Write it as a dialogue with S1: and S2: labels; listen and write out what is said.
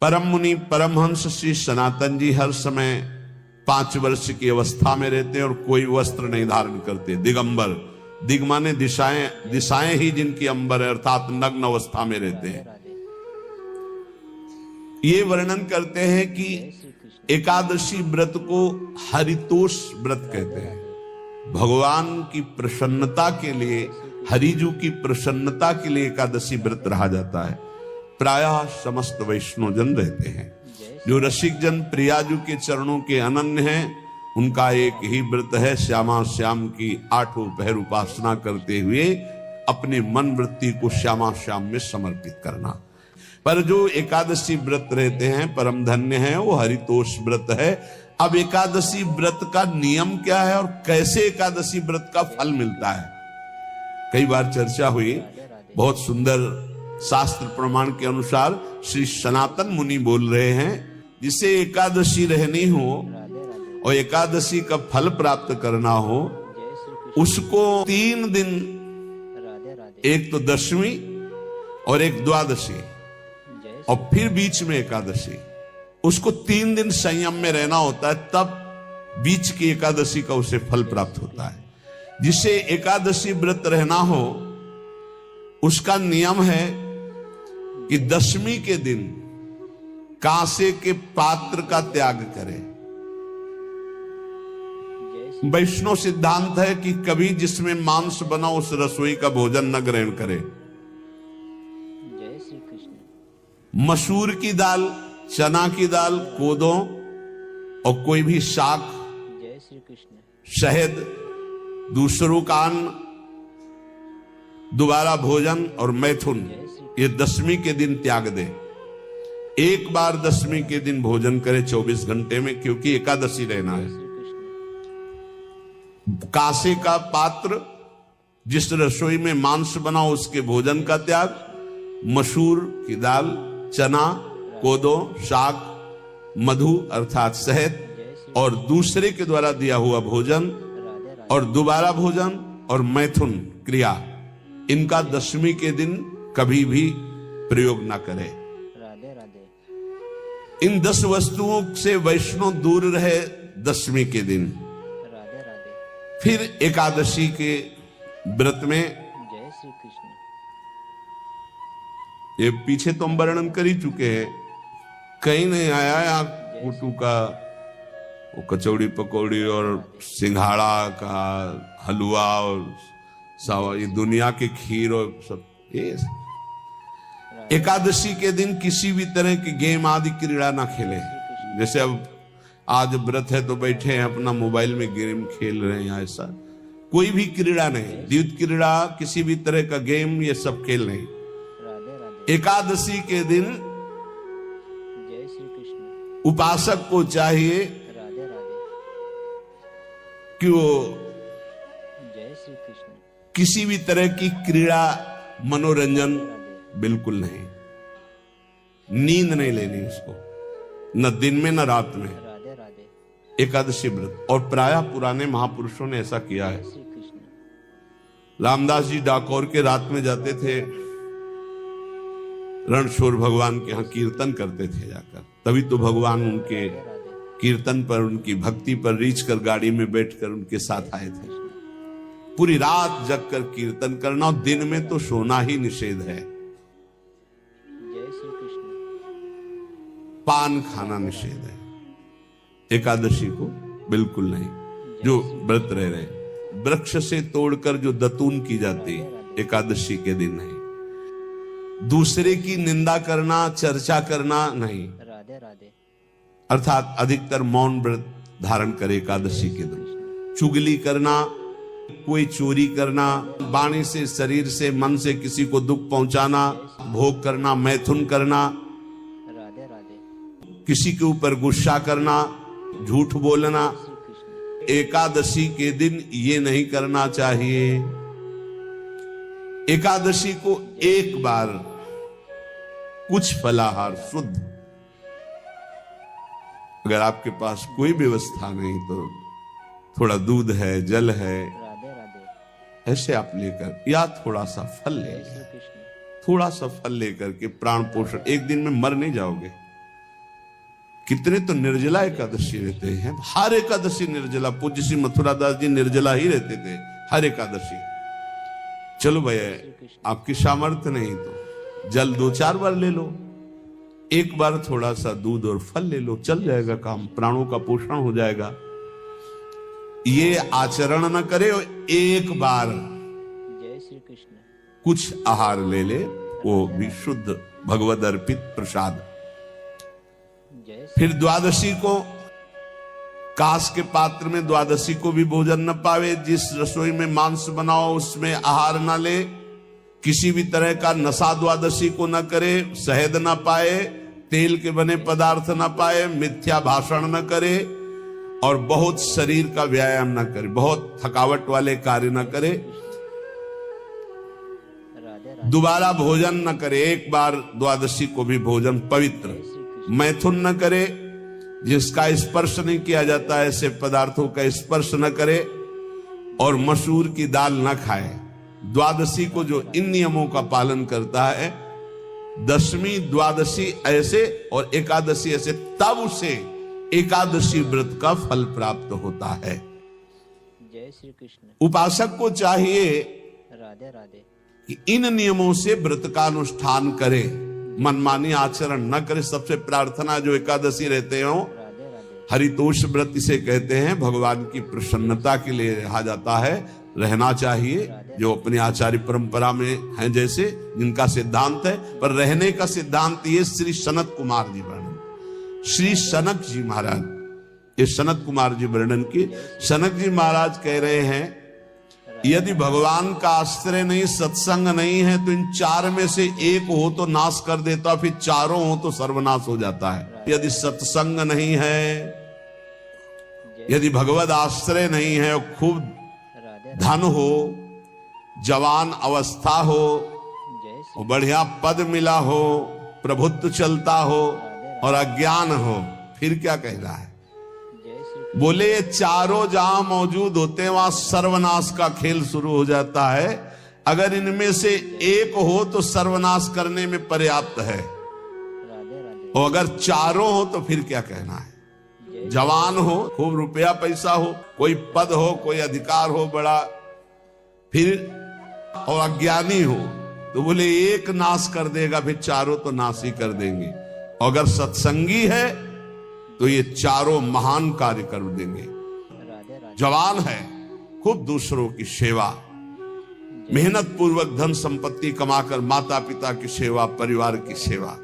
S1: परम मुनि परमहंस श्री सनातन जी हर समय 5 वर्ष की अवस्था में रहते हैं और कोई वस्त्र नहीं धारण करते, दिगंबर। दिग माने दिशाएं, दिशाएं ही जिनकी अंबर है, अर्थात नग्न अवस्था में रहते हैं। ये वर्णन करते हैं कि एकादशी व्रत को हरितोष व्रत कहते हैं। भगवान की प्रसन्नता के लिए, हरिजू की प्रसन्नता के लिए एकादशी व्रत रहा जाता है। प्रायः समस्त वैष्णव जन रहते हैं। जो रसिक जन प्रियाजू के चरणों के अनन्य हैं, उनका एक ही व्रत है, श्यामा श्याम की 8 पहर उपासना करते हुए अपने मन वृत्ति को श्यामा श्याम में समर्पित करना। पर जो एकादशी व्रत रहते हैं परम धन्य है, वो हरितोष व्रत है। अब एकादशी व्रत का नियम क्या है और कैसे एकादशी व्रत का फल मिलता है, कई बार चर्चा हुई। बहुत सुंदर शास्त्र प्रमाण के अनुसार श्री सनातन मुनि बोल रहे हैं, जिसे एकादशी रहनी हो और एकादशी का फल प्राप्त करना हो, उसको 3 दिन, एक तो दशमी और एक द्वादशी और फिर बीच में एकादशी, उसको 3 दिन संयम में रहना होता है, तब बीच की एकादशी का उसे फल प्राप्त होता है। जिसे एकादशी व्रत रहना हो उसका नियम है कि दशमी के दिन कांसे के पात्र का त्याग करें। वैष्णव सिद्धांत है कि कभी जिसमें मांस बना उस रसोई का भोजन न ग्रहण करे। मसूर की दाल, चना की दाल, कोदों और कोई भी शाक, शहद, दूसरों का अन्न, दोबारा भोजन और मैथुन, ये दशमी के दिन त्याग दे। एक बार दशमी के दिन भोजन करे 24 घंटे में, क्योंकि एकादशी रहना है। कांसे का पात्र, जिस रसोई में मांस बना उसके भोजन का त्याग, मसूर की दाल, चना, कोदो, शाक, मधु अर्थात शहद और दूसरे के द्वारा दिया हुआ भोजन और दोबारा भोजन और मैथुन क्रिया, इनका दशमी के दिन कभी भी प्रयोग ना करें। इन 10 वस्तुओं से वैष्णव दूर रहे दशमी के दिन। फिर एकादशी के व्रत में, ये पीछे तो हम वर्णन कर ही चुके हैं, कहीं नहीं आया यहाँ कुटू का वो कचौड़ी पकौड़ी और सिंघाड़ा का हलवा और सावा, ये दुनिया के खीर और सब। ये एकादशी के दिन किसी भी तरह की गेम आदि क्रीड़ा ना खेले। जैसे अब आज व्रत है तो बैठे हैं अपना मोबाइल में गेम खेल रहे हैं, ऐसा कोई भी क्रीड़ा नहीं, द्यूत क्रीड़ा, किसी भी तरह का गेम, ये सब खेल नहीं। एकादशी के दिन उपासक को चाहिए कि वो किसी भी तरह की क्रीड़ा, मनोरंजन बिल्कुल नहीं, नींद नहीं लेनी उसको, न दिन में न रात में। एकादशी व्रत, और प्रायः पुराने महापुरुषों ने ऐसा किया है। रामदास जी डाकोर के रात में जाते थे, रणछोड़ भगवान के यहाँ कीर्तन करते थे जाकर, तभी तो भगवान उनके कीर्तन पर, उनकी भक्ति पर रीछ कर गाड़ी में बैठकर उनके साथ आए थे। पूरी रात जगकर कीर्तन करना, और दिन में तो सोना ही निषेध है। पान खाना निषेध है, एकादशी को बिल्कुल नहीं। जो व्रत रह रहे, वृक्ष से तोड़कर जो दतून की जाती एकादशी के दिन नहीं। दूसरे की निंदा करना, चर्चा करना नहीं, अर्थात अधिकतर मौन व्रत धारण करे एकादशी के दिन। चुगली करना, कोई चोरी करना, वाणी से, शरीर से, मन से किसी को दुख पहुंचाना, भोग करना, मैथुन करना, किसी के ऊपर गुस्सा करना, झूठ बोलना, एकादशी के दिन ये नहीं करना चाहिए। एकादशी को एक बार कुछ फलाहार शुद्ध, अगर आपके पास कोई व्यवस्था नहीं तो थोड़ा दूध है, जल है, ऐसे आप लेकर, या थोड़ा सा फल ले, थोड़ा सा फल लेकर के प्राण पोषण, एक दिन में मर नहीं जाओगे, कितने तो निर्जला एकादशी रहते हैं, हर एकादशी निर्जला। पूज्य श्री मथुरा दास जी निर्जला ही रहते थे हर एकादशी। चलो भैया आपकी सामर्थ्य नहीं तो जल 2-4 बार ले लो, एक बार थोड़ा सा दूध और फल ले लो, चल जाएगा काम, प्राणों का पोषण हो जाएगा। ये आचरण न करे और एक बार
S2: जय श्री कृष्ण
S1: कुछ आहार ले ले, वो भी शुद्ध भगवद अर्पित प्रसाद।
S2: जय
S1: फिर द्वादशी को कांस के पात्र में द्वादशी को भी भोजन न पावे। जिस रसोई में मांस बनाओ उसमें आहार न ले, किसी भी तरह का नशा द्वादशी को न करे, शहद न पाए, तेल के बने पदार्थ न पाए, मिथ्या भाषण न करे और बहुत शरीर का व्यायाम न करे, बहुत थकावट वाले कार्य न करे,
S2: राधे राधे
S1: दोबारा भोजन न करे। एक बार द्वादशी को भी भोजन पवित्र, मैथुन न करे, जिसका स्पर्श नहीं किया जाता है ऐसे पदार्थों का स्पर्श न करे, और मसूर की दाल न खाए। द्वादशी को जो इन नियमों का पालन करता है, दशमी द्वादशी ऐसे और एकादशी ऐसे, तब उसे एकादशी व्रत का फल प्राप्त होता है।
S2: जय श्री कृष्ण
S1: उपासक को चाहिए
S2: राधे राधे
S1: कि इन नियमों से व्रत का अनुष्ठान करे, मनमानी आचरण न करे। सबसे प्रार्थना जो एकादशी रहते हो,
S2: राधे राधे
S1: हरितोष व्रत इसे कहते हैं, भगवान की प्रसन्नता के लिए रहा जाता है, रहना चाहिए। जो अपनी आचार्य परंपरा में है, जैसे जिनका सिद्धांत है, पर रहने का सिद्धांत ये श्री सनत कुमार जी वर्णन, श्री सनक जी महाराज, ये सनत कुमार जी वर्णन की। सनक जी महाराज कह रहे हैं, यदि भगवान का आश्रय नहीं, सत्संग नहीं है, तो इन 4 में से एक हो तो नाश कर देता, फिर चारों हो तो सर्वनाश हो जाता है। यदि सत्संग नहीं है, यदि भगवद आश्रय नहीं है, और खूब
S2: राधे
S1: धन हो, जवान अवस्था हो,
S2: जय श्री
S1: और बढ़िया पद मिला हो, प्रभुत्व चलता हो और अज्ञान हो, फिर क्या कहना है?
S2: जय श्री
S1: बोले ये चारों जहां मौजूद होते हैं वहां सर्वनाश का खेल शुरू हो जाता है। अगर इनमें से एक हो तो सर्वनाश करने में पर्याप्त है,
S2: राधे राधे
S1: और अगर चारों हो तो फिर क्या कहना है? जवान हो, खूब रुपया पैसा हो, कोई पद हो, कोई अधिकार हो बड़ा, फिर और अज्ञानी हो, तो बोले एक नाश कर देगा, फिर चारों तो नाश ही कर देंगे। और अगर सत्संगी है तो ये चारों महान कार्य कर देंगे।
S2: राधे राधे
S1: जवान है, खूब दूसरों की सेवा, मेहनत पूर्वक धन संपत्ति कमाकर माता पिता की सेवा, परिवार की सेवा,